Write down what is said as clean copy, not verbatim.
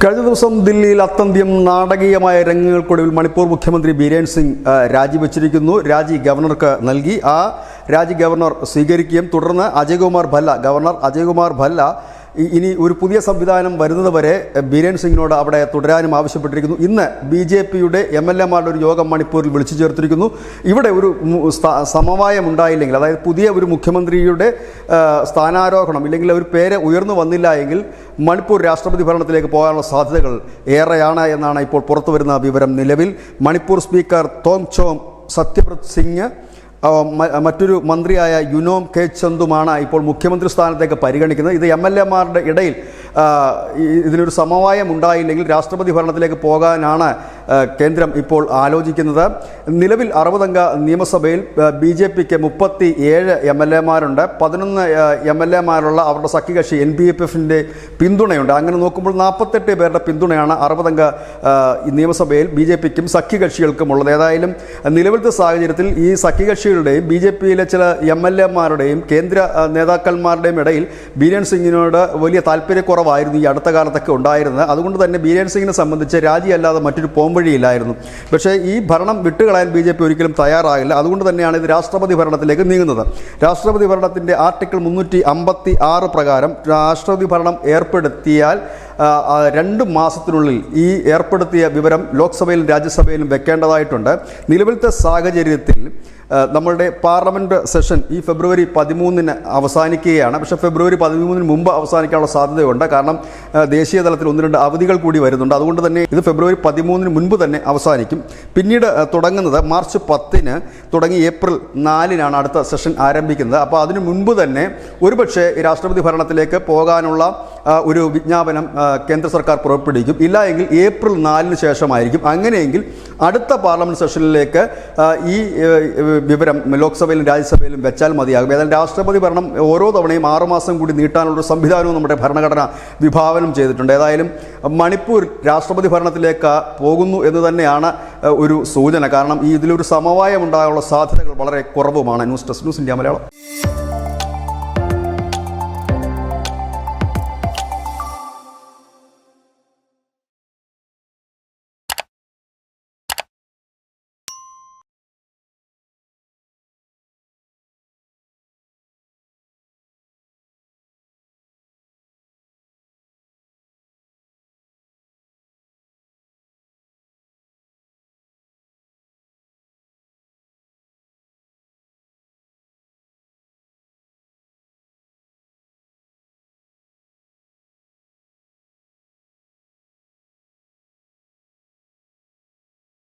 കഴിഞ്ഞ ദിവസം ദില്ലിയിൽ അത്യന്തം നാടകീയമായ രംഗങ്ങൾക്കൊടുവിൽ മണിപ്പൂർ മുഖ്യമന്ത്രി ബീരേൻ സിംഗ് രാജിവെച്ചിരിക്കുന്നു. രാജി ഗവർണർക്ക് നൽകി. ആ രാജി ഗവർണർ സ്വീകരിക്കുകയും തുടർന്ന് ഗവർണർ അജയ്കുമാർ ഭല്ല ഇനി ഒരു പുതിയ സംവിധാനം വരുന്നതുവരെ ബീരേൻ സിംഗിനോട് അവിടെ തുടരാനും ആവശ്യപ്പെട്ടിരിക്കുന്നു. ഇന്ന് BJPയുടെ MLA-മാരുടെ ഒരു യോഗം മണിപ്പൂരിൽ വിളിച്ചു ചേർത്തിരിക്കുന്നു. ഇവിടെ ഒരു സമവായം ഉണ്ടായില്ലെങ്കിൽ, അതായത് പുതിയ ഒരു മുഖ്യമന്ത്രിയുടെ സ്ഥാനാരോഹണം ഇല്ലെങ്കിൽ ഒരു പേര് ഉയർന്നു വന്നില്ല എങ്കിൽ മണിപ്പൂർ രാഷ്ട്രപതി ഭരണത്തിലേക്ക് പോകാനുള്ള സാധ്യതകൾ ഏറെയാണ് എന്നാണ് ഇപ്പോൾ പുറത്തുവരുന്ന വിവരം. നിലവിൽ മണിപ്പൂർ സ്പീക്കർ തോങ്ചോം സത്യവ്രത് സിംഗ് മറ്റൊരു മന്ത്രിയായ യുനോം കെ ചന്ദുമാണ് ഇപ്പോൾ മുഖ്യമന്ത്രി സ്ഥാനത്തേക്ക് പരിഗണിക്കുന്നത്. ഇത് MLA-മാരുടെ ഇടയിൽ ഇതിനൊരു സമവായം ഉണ്ടായില്ലെങ്കിൽ രാഷ്ട്രപതി ഭരണത്തിലേക്ക് പോകാനാണ് കേന്ദ്രം ഇപ്പോൾ ആലോചിക്കുന്നത്. നിലവിൽ 60-അംഗ നിയമസഭയിൽ BJPക്ക് 37 MLA-മാരുണ്ട്. 11 MLA-മാരുള്ള അവരുടെ സഖ്യകക്ഷി NPFന്റെ പിന്തുണയുണ്ട്. അങ്ങനെ നോക്കുമ്പോൾ 48 പേരുടെ പിന്തുണയാണ് 60-അംഗ നിയമസഭയിൽ BJPക്കും സഖ്യകക്ഷികൾക്കും ഉള്ളത്. ഏതായാലും നിലവിലത്തെ സാഹചര്യത്തിൽ ഈ സഖ്യകക്ഷികളുടെയും BJPയിലെ ചില MLA-മാരുടെയും കേന്ദ്ര നേതാക്കന്മാരുടെയും ഇടയിൽ ബീരേൻ സിംഗിനോട് വലിയ താല്പര്യക്കുറവായിരുന്നു ഈ അടുത്ത കാലത്തൊക്കെ ഉണ്ടായിരുന്നത്. അതുകൊണ്ട് തന്നെ ബീരേൻ സിംഗിനെ സംബന്ധിച്ച് രാജിയല്ലാതെ മറ്റൊരു പോംവഴിയില്ലായിരുന്നു. പക്ഷേ ഈ ഭരണം വിട്ടുകളയാൻ BJP ഒരിക്കലും തയ്യാറാകില്ല. അതുകൊണ്ട് തന്നെയാണ് ഇത് രാഷ്ട്രപതി ഭരണത്തിലേക്ക് നീങ്ങുന്നത്. രാഷ്ട്രപതി ഭരണത്തിൻ്റെ ആർട്ടിക്കിൾ 356 പ്രകാരം രാഷ്ട്രപതി ഭരണം ഏർപ്പെടുത്തിയാൽ 2 മാസത്തിനുള്ളിൽ ഈ ഏർപ്പെടുത്തിയ വിവരം ലോക്സഭയിലും രാജ്യസഭയിലും വെക്കേണ്ടതായിട്ടുണ്ട്. നിലവിലത്തെ സാഹചര്യത്തിൽ നമ്മളുടെ പാർലമെൻറ്റ് സെഷൻ ഈ ഫെബ്രുവരി 13-ന് അവസാനിക്കുകയാണ്. പക്ഷേ ഫെബ്രുവരി 13-ന് മുമ്പ് അവസാനിക്കാനുള്ള സാധ്യതയുണ്ട്. കാരണം ദേശീയ തലത്തിൽ 1-2 അവധികൾ കൂടി വരുന്നുണ്ട്. അതുകൊണ്ട് തന്നെ ഇത് ഫെബ്രുവരി 13-ന് മുൻപ് തന്നെ അവസാനിക്കും. പിന്നീട് തുടങ്ങുന്നത് മാർച്ച് 10-ന് തുടങ്ങി ഏപ്രിൽ 4-നാണ് അടുത്ത സെഷൻ ആരംഭിക്കുന്നത്. അപ്പോൾ അതിനു മുൻപ് തന്നെ ഒരുപക്ഷെ രാഷ്ട്രപതി ഭരണത്തിലേക്ക് പോകാനുള്ള ഒരു വിജ്ഞാപനം കേന്ദ്ര സർക്കാർ പുറപ്പെടുവിക്കും. ഇല്ല എങ്കിൽ ഏപ്രിൽ 4-ന് ശേഷമായിരിക്കും. അങ്ങനെയെങ്കിൽ അടുത്ത പാർലമെൻറ്റ് സെഷനിലേക്ക് ഈ വിവരം ലോക്സഭയിലും രാജ്യസഭയിലും വെച്ചാൽ മതിയാകും. ഏതായാലും രാഷ്ട്രപതി ഭരണം ഓരോ തവണയും 6 മാസം കൂടി നീട്ടാനുള്ളൊരു സംവിധാനവും നമ്മുടെ ഭരണഘടന വിഭാവനം ചെയ്തിട്ടുണ്ട്. ഏതായാലും മണിപ്പൂർ രാഷ്ട്രപതി ഭരണത്തിലേക്ക് പോകുന്നു എന്ന് തന്നെയാണ് ഒരു സൂചന. കാരണം ഇതിലൊരു സമവായം ഉണ്ടാകാനുള്ള സാധ്യതകൾ വളരെ കുറവുമാണ്. News desk, news India Malayalam.